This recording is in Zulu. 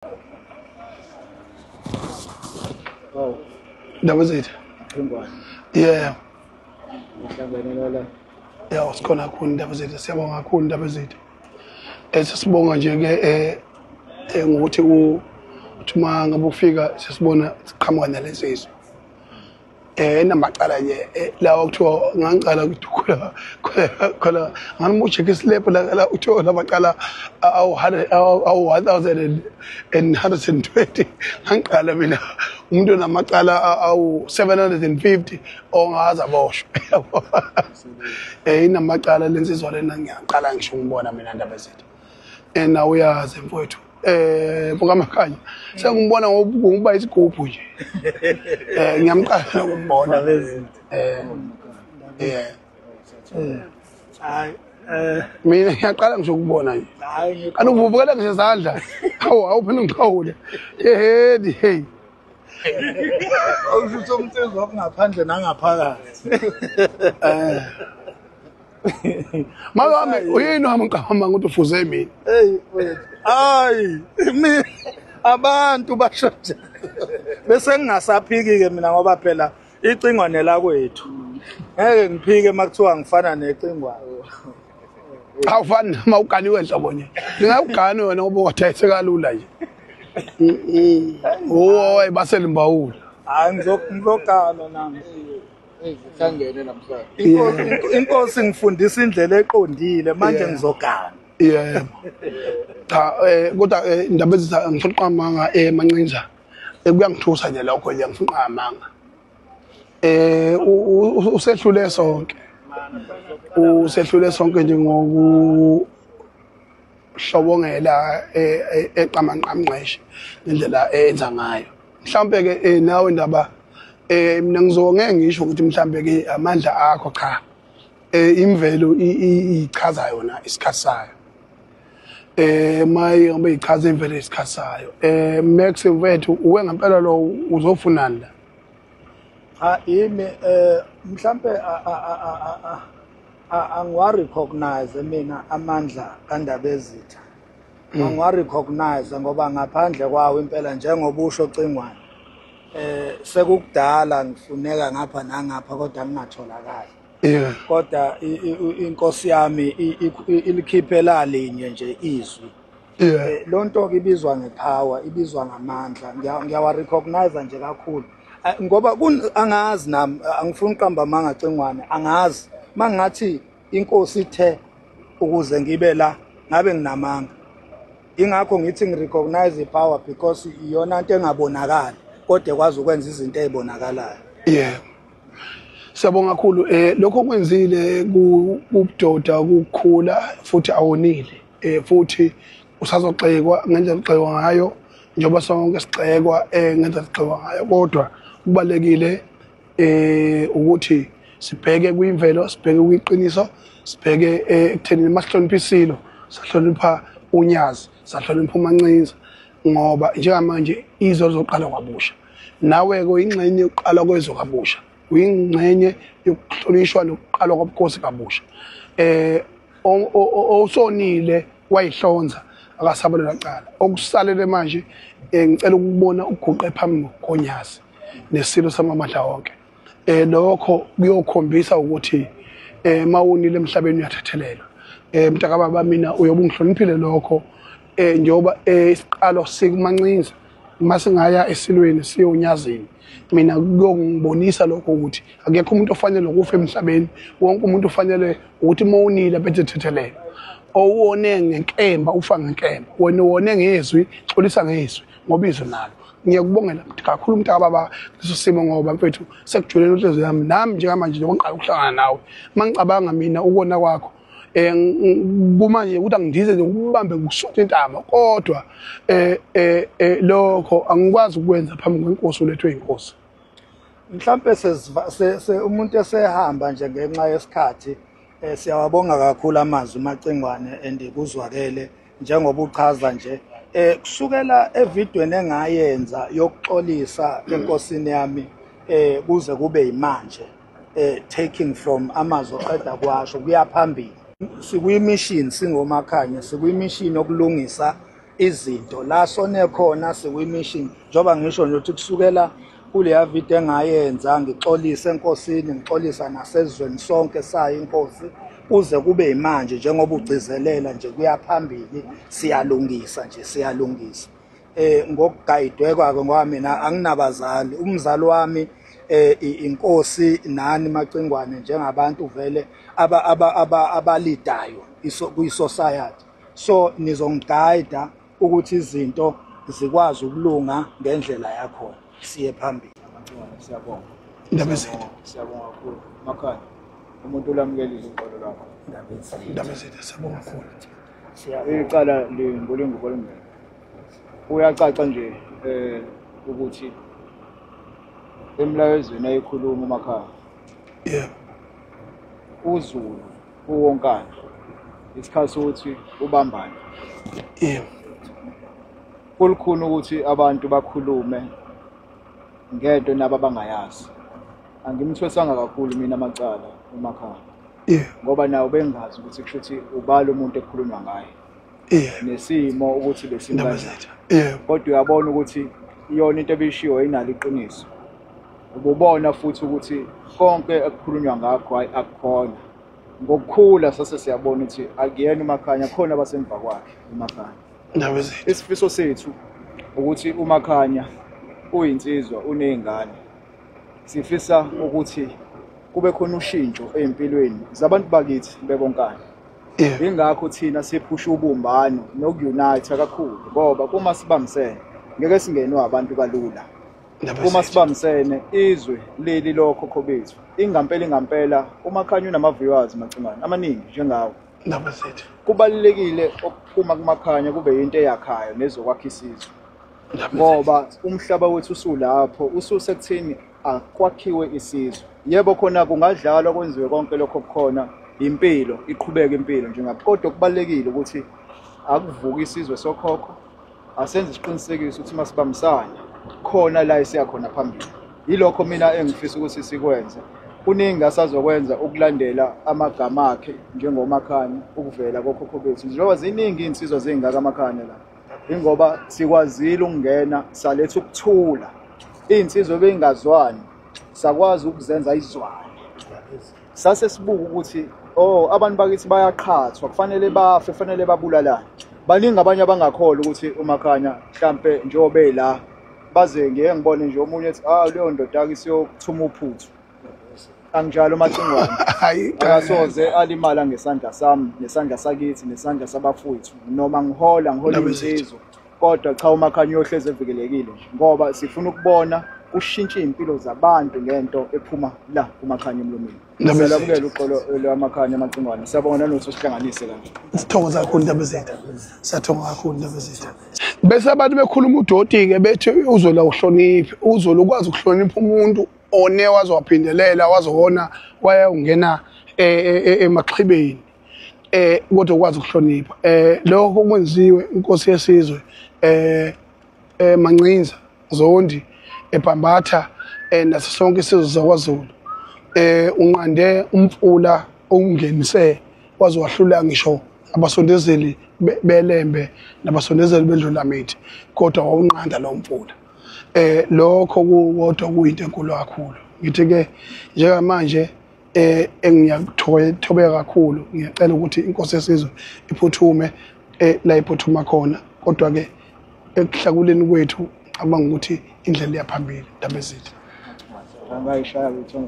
Oh, That was it. Yeah. Yeah, wasikhona kakhulu indaba zethu. Siyabonga kakhulu indaba zethu. Sisibonga nje ke ngokuthi uthi uma ngabe ufika sisibona siqhamuka nalezi izwe. Namacala nje lawa kuthiwa ngangicala ukuthi khona nganimuche ke slap la uthiwa lamacala awu 1120 ngangicala mina umuntu namacala awu 750 ongaza boshwe. Inamacala lensizwa lena ngiyaqala ngisho ngibona mina indaba zethu. Na uyazi mfowethu Pokamakhanya sengibona ngokuba isigubhu nje ngiyamqala ukumbona hayi mina ngiyaqala ngisho ukubona nje anuvuvukela ngesandla awuphinde ngiqhawule yehedi hey awusho umthetho ngaphandle nangaphakathi Mawami uyini wami ngicabanga ukuthi ufuze mina hey hayi mina abantu bashoja bese ngingasaphiki ke mina ngoba phela icingwane la kwethu ngeke ngiphike makuthiwa ngifana necingwane awufani mawuganiwe enhlobo nje ngingakugani wena ngoba uthayise kalula nje oy baselimbawula hayi ngizokala nami Sangene namhlanje. Inkosi ngifundisa indlela eqondile manje ngizogana. Yeah. Cha kodwa indaba ezitha ngifuna uqamanga Mancinza kuyangithusa nje lokho nje ngifuna uqamanga. Usehlule sonke. Usehlule sonke nje ngokuhlobongela eqamanqamnqeshe indlela enza ngayo. Mhlambe ke nawe indaba mina ngizongeke ngisho ukuthi mhlambe ke amandla akho cha imvelo ichaza yona isikhathi sayo maye ngabe ichaza imvelo isikhathi sayo Max mfethu uwe ngempela lo uzofunani la Yimi mhlambe angwa recognize mina amandla kaNdaba Ezitha angwa recognize ngoba ngaphandle kwawo impela njengoba usho Cingwane sekukudala ngifuneka ngapha nangapha kodwa ngingatholakali kodwa inkosi yami ilikhiphela linye nje izwi lonto ke ibizwa ngepower ibizwa ngamandla ngiyawa recognize nje kakhulu ngoba angazi nami angifuni uqamba manga Cingwane angazi mangathi inkosi ithe ukuze ngibe la ngabe nginamanga ingakho ngithi ngirecognize ipower because iyona into engabonakali kodwa kwazi ukwenza izinto ezibonakalayo Siyabonga kakhulu lokho kwenzile kubudoda ukukhula futhi awonile futhi usazoxekwa ngendlela uxekwa ngayo njengoba sonke sixekwa ngendlela sixekwa ngayo kodwa kubalekile ukuthi sibheke kwimvelo sibheke kwiqiniso sibheke ekutheni masihlonipha isilo sahlonipha unyazi sahlonipha uMancinza ngoba njengamanje izwe lizoqala kwabusha nawe ke ingxenye yokuqala kwezwe kabusha uyingxenye yokuhlonishwa nokuqala kwabukhosi kabusha osonile wayihlonza akasabalela cala okusalele manje ngicela ukubona uguqe phambili konyazi nesilo samamandla wonke lokho kuyokhombisa ukuthi mawunile emhlabeni uyathethelelwa mntaka baba mina uyobe ungihloniphile lokho njengoba isiqalo sikuMancinza mase ngaya esilweni siyonyazini mina kuyongibonisa lokho ukuthi akekho umuntu ofanele ukufa emhlabeni wonke umuntu ofanele ukuthi mawunile bethethelele owone ngenkemba ufa ngenkemba wena wone ngezwi xolisa ngezwi ngoba izwi nalo ngiyakubongela kakhulu mntaka baba leso simo ngoba mfethu sekujulele inhliziyo yami nami njengamanje njengoba ngiqala ukuhlangana nawe mangicabanga mina ukona kwakho kumanje ukuthi angidize nje ukubambe kusutha intama kodwa lokho angikwazi ukwenza phambi kwenkosi ulethwe inkosi mhlambe umuntu esehamba nje ngenxa yesikhathi siyawabonga kakhulu amazwi uMacingwane andikuzwakele njengoba uchaza nje kusukela evidweni engayenza yokuxolisa enkosini yami kuze kube imanje taking from amazwi oqeda kwasho kuya phambili sikuyimission singomakhanya sikuyimission okulungisa izinto la sone khona sekwi-mission njengoba ngisho nje ukuthi kusukela kuleya video engayenza ngixolisa enkosini ngixolisa nasezweni sonke sayo inkosi kuze kube manje njengoba ugcizelela nje kuyaphambili siyalungisa ngokugayidwe kwake ngoba mina anginabazali umzali wami inkosi nani Macingwane njengabantu vele abalidayo kwi-society so nizongiguide ukuthi izinto zikwazi ukulunga ngendlela yakho siye phambili. Siyabonga. Siyabonga kakhulu. Makhaya umuntu olamkelile uqolo lwakho. Siyabonga kakhulu. Icala lingubolengelo. Uyacaca nje ukuthi emlayezweni ayikhuluma Makhaya. uZulu uwonkana isikhathi sokuthi ubambane. Kulukhulu ukuthi abantu bakhulume ngento nabo abangayazi. Angimthwesanga kakhulu mina amacala emakhaya. Ngoba nawo bengazi ukuthi kushuthi ubala umuntu ekhulunywa ngaye. Nesimo ukuthi besimbaza. Kodwa uyabona ukuthi iyona into ebishiwo inalo iqiniso. Ububona futhi ukuthi konke ekukhulunywa ngakho akukhona. Ngokukhula sase siyabona ukuthi akuyena uMakhanya khona abasemva kwakhe uMakhanya. Isifiso sethu ukuthi uMakhanya uyinsizwa unezingane. Sifisa ukuthi kube khona ushintsho empilweni zabantu bakithi bebonkana. Ingakho thina siphusha ubumbano nokunite kakhulu ngoba kuma sibambisene ngeke singenwe abantu kalula. Uma sibambisene izwe leli lokhokho bethu ingampela uMakhanya unama-viewers Macingwane amaningi njengawo. Kubalulekile ukuphuma kuMakhanya kube into eyakhayo nezokwakha isizwe ngoba umhlaba wethu usulapho ususekuthini akwakhiwe isizwe. Yebo khona kungadlalwa kwenziwe konke lokho okukhona impilo iqhubeka impilo njengapho kodwa kubalulekile ukuthi akuvuka isizwe sokhokho asenze isiqinisekiso ukuthi masibambisana khona la esiyakhona phambili. Yilokho mina engifisa ukuthi sikwenze. Kuningi asazokwenza ukulandela amagama akhe njengoMakhanya ukuvela kokhokho bethu. Njengoba ziningi insizwa zengaka amakhanya la. Ingoba sikwazile ukungena saletha ukuthula. Insizwa bengazwani sakwazi ukuzenza izwane. Sase sibuka ukuthi abantu bakithi bayaqhathwa kufanele bafe kufanele babulalane. Baningi abanye abangakholwa ukuthi uMakhanya mhlambe njobe la baze ngeke ngibone nje omunye ethi leyo ndoda isiyokuthuma uphuthu. Angjalo Macingwane. Akasoze alimala ngesandla sami nesandla sakithi nesandla sabafowethu noma ngihola insizwa kodwa cha uMakhanya uyohleze evikelekile ngoba sifuna ukubona ushintshe impilo zabantu ngento ephuma la kuMakhanya emlomeni. Siyalamukela uqolo lwamakhanya Macingwane. Siyabonga nanokuthi sihlanganise kanje. Sithokoza kakhulu Ndabezitha. Siyathokoza kakhulu Ndabezitha. Bese abantu bekhuluma udoti ke bethi uzola uhloniphe, uzola ukwazi ukuhlonipha umuntu one wazi waphindelela wazona waya ungena emaxhibeni. Kodwa ukwazi ukuhlonipha. Lokho kwenziwe inkosi yesizwe Mancinza Zondi eBhambatha naso sonke isizwe zakwaZulu. Unqande umfula ongenise wazi wahlula ngisho abasondezeli belembe nabasondezeli bendlulamithi kodwa wawunqanda lo mfula. Lokho kuwodwa kuyinto enkulu kakhulu. Ngithi ke njengamanje engiyakuthobeka kakhulu ngiyacela ukuthi inkosi yesizwe iphuthume la iphuthuma khona kodwa ke ekuhlakuleni kwethu abanga ukuthi indlela iyaphambili Ndabezitha. Angayishaya ukuthi